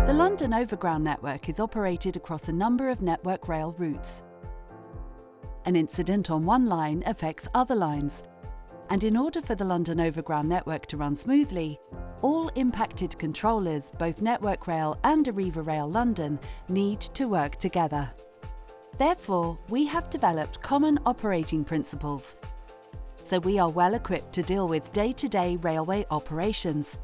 The London Overground network is operated across a number of Network Rail routes. An incident on one line affects other lines, and in order for the London Overground network to run smoothly, all impacted controllers, both Network Rail and Arriva Rail London, need to work together. Therefore, we have developed common operating principles, so we are well equipped to deal with day-to-day railway operations.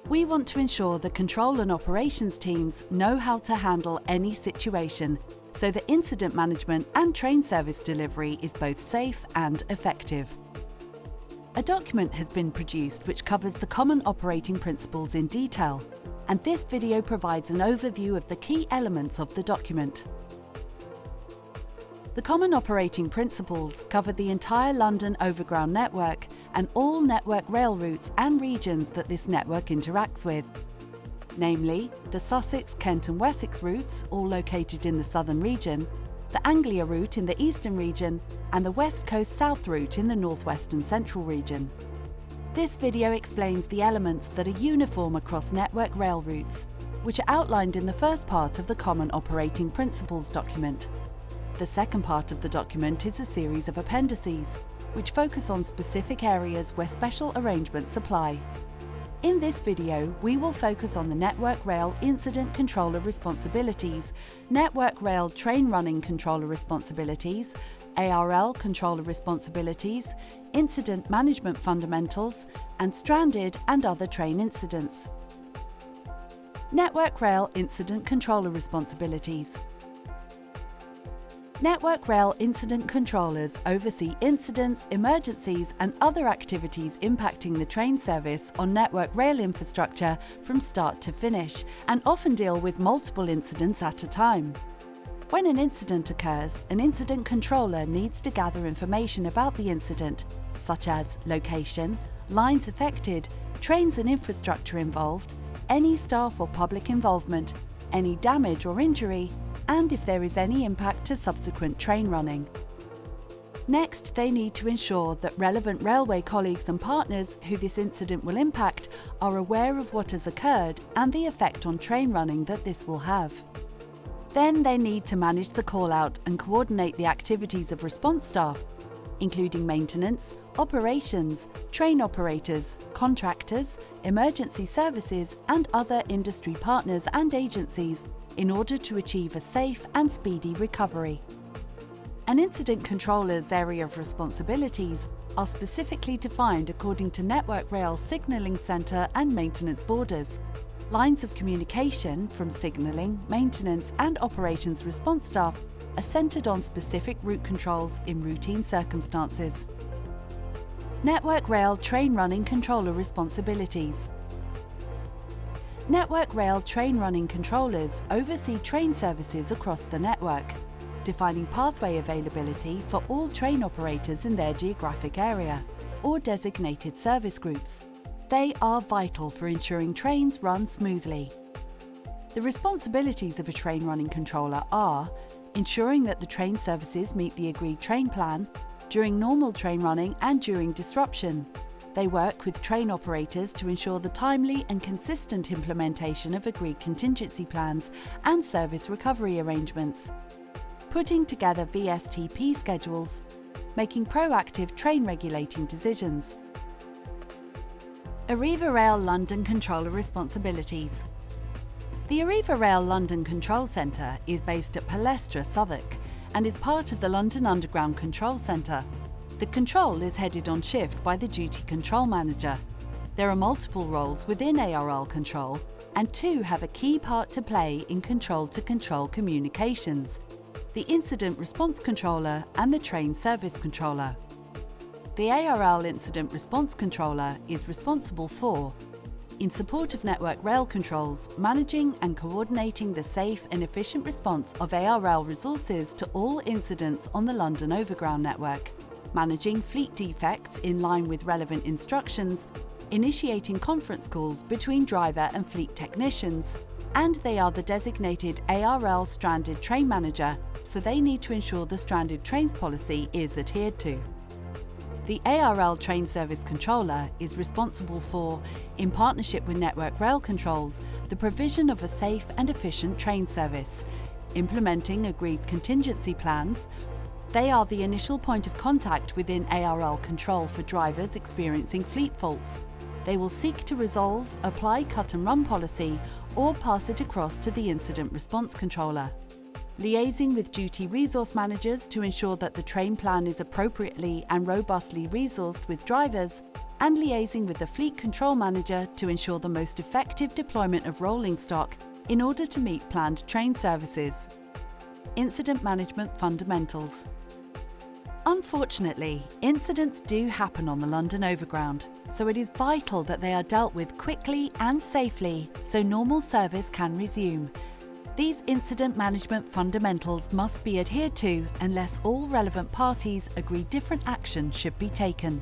We want to ensure the control and operations teams know how to handle any situation, so that incident management and train service delivery is both safe and effective. A document has been produced which covers the common operating principles in detail, and this video provides an overview of the key elements of the document. The common operating principles cover the entire London Overground network and all Network Rail routes and regions that this network interacts with, namely the Sussex, Kent and Wessex routes, all located in the southern region, the Anglia route in the eastern region, and the West Coast South route in the northwest and central region. This video explains the elements that are uniform across Network Rail routes, which are outlined in the first part of the Common Operating Principles document. The second part of the document is a series of appendices, which focus on specific areas where special arrangements apply. In this video, we will focus on the Network Rail Incident Controller Responsibilities, Network Rail Train Running Controller Responsibilities, ARL Controller Responsibilities, Incident Management Fundamentals, and Stranded and Other Train Incidents. Network Rail Incident Controller Responsibilities. Network Rail Incident Controllers oversee incidents, emergencies and other activities impacting the train service on Network Rail infrastructure from start to finish, and often deal with multiple incidents at a time. When an incident occurs, an incident controller needs to gather information about the incident, such as location, lines affected, trains and infrastructure involved, any staff or public involvement, any damage or injury, and if there is any impact to subsequent train running. Next, they need to ensure that relevant railway colleagues and partners who this incident will impact are aware of what has occurred and the effect on train running that this will have. Then they need to manage the call-out and coordinate the activities of response staff, including maintenance, operations, train operators, contractors, emergency services and other industry partners and agencies in order to achieve a safe and speedy recovery. An incident controller's area of responsibilities are specifically defined according to Network Rail signalling centre and maintenance borders. Lines of communication from signalling, maintenance and operations response staff are centred on specific route controls in routine circumstances. Network Rail Train Running Controller Responsibilities. Network Rail Train Running Controllers oversee train services across the network, defining pathway availability for all train operators in their geographic area, or designated service groups. They are vital for ensuring trains run smoothly. The responsibilities of a train running controller are ensuring that the train services meet the agreed train plan during normal train running and during disruption. They work with train operators to ensure the timely and consistent implementation of agreed contingency plans and service recovery arrangements. Putting together VSTP schedules, making proactive train regulating decisions. Arriva Rail London Controller Responsibilities. The Arriva Rail London Control Centre is based at Palestra, Southwark, and is part of the London Underground Control Centre. The control is headed on shift by the Duty Control Manager. There are multiple roles within ARL control, and two have a key part to play in control-to-control communications: the Incident Response Controller and the Train Service Controller. The ARL Incident Response Controller is responsible for, in support of Network Rail controls, managing and coordinating the safe and efficient response of ARL resources to all incidents on the London Overground network, managing fleet defects in line with relevant instructions, initiating conference calls between driver and fleet technicians, and they are the designated ARL Stranded Train Manager, so they need to ensure the stranded trains policy is adhered to. The ARL Train Service Controller is responsible for, in partnership with Network Rail Controls, the provision of a safe and efficient train service, implementing agreed contingency plans. They are the initial point of contact within ARL Control for drivers experiencing fleet faults. They will seek to resolve, apply cut and run policy, or pass it across to the Incident Response Controller. Liaising with duty resource managers to ensure that the train plan is appropriately and robustly resourced with drivers, and liaising with the Fleet Control Manager to ensure the most effective deployment of rolling stock in order to meet planned train services. Incident Management Fundamentals. Unfortunately, incidents do happen on the London Overground, so it is vital that they are dealt with quickly and safely so normal service can resume. These incident management fundamentals must be adhered to unless all relevant parties agree different action should be taken.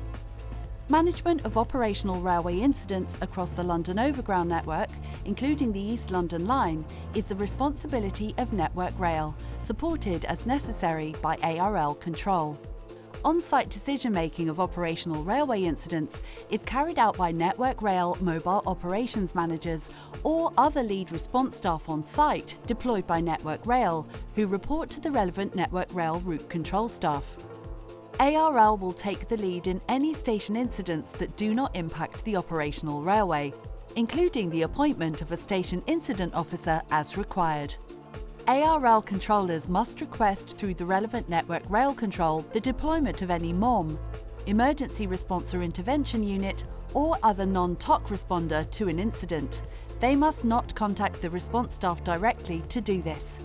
Management of operational railway incidents across the London Overground network, including the East London Line, is the responsibility of Network Rail, supported as necessary by ARL Control. On-site decision-making of operational railway incidents is carried out by Network Rail mobile operations managers or other lead response staff on site deployed by Network Rail, who report to the relevant Network Rail route control staff. ARL will take the lead in any station incidents that do not impact the operational railway, including the appointment of a station incident officer as required. ARL controllers must request through the relevant Network Rail Control the deployment of any MOM, Emergency Response or Intervention Unit, or other non-TOC responder to an incident. They must not contact the response staff directly to do this.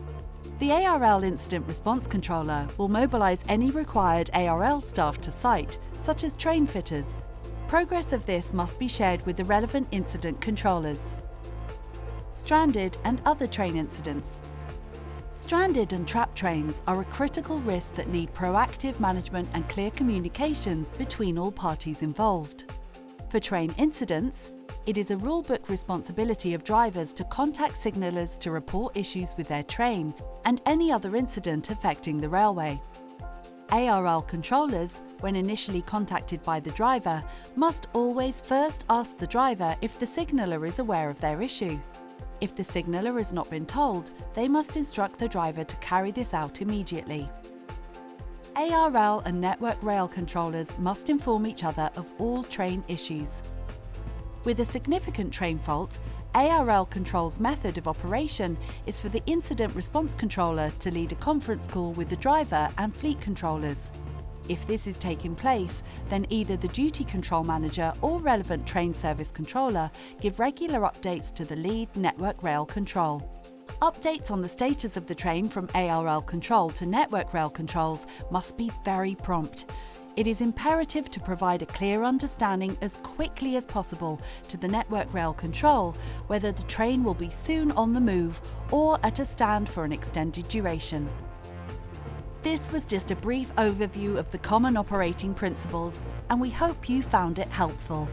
The ARL Incident Response Controller will mobilise any required ARL staff to site, such as train fitters. Progress of this must be shared with the relevant incident controllers. Stranded and other train incidents. Stranded and trapped trains are a critical risk that need proactive management and clear communications between all parties involved. For train incidents, it is a rulebook responsibility of drivers to contact signallers to report issues with their train and any other incident affecting the railway. ARL controllers, when initially contacted by the driver, must always first ask the driver if the signaller is aware of their issue. If the signaller has not been told, they must instruct the driver to carry this out immediately. ARL and Network Rail controllers must inform each other of all train issues. With a significant train fault, ARL Control's method of operation is for the Incident Response Controller to lead a conference call with the driver and fleet controllers. If this is taking place, then either the Duty Control Manager or relevant Train Service Controller give regular updates to the lead Network Rail Control. Updates on the status of the train from ARL Control to Network Rail Controls must be very prompt. It is imperative to provide a clear understanding as quickly as possible to the Network Rail Control whether the train will be soon on the move or at a stand for an extended duration. This was just a brief overview of the common operating principles, and we hope you found it helpful.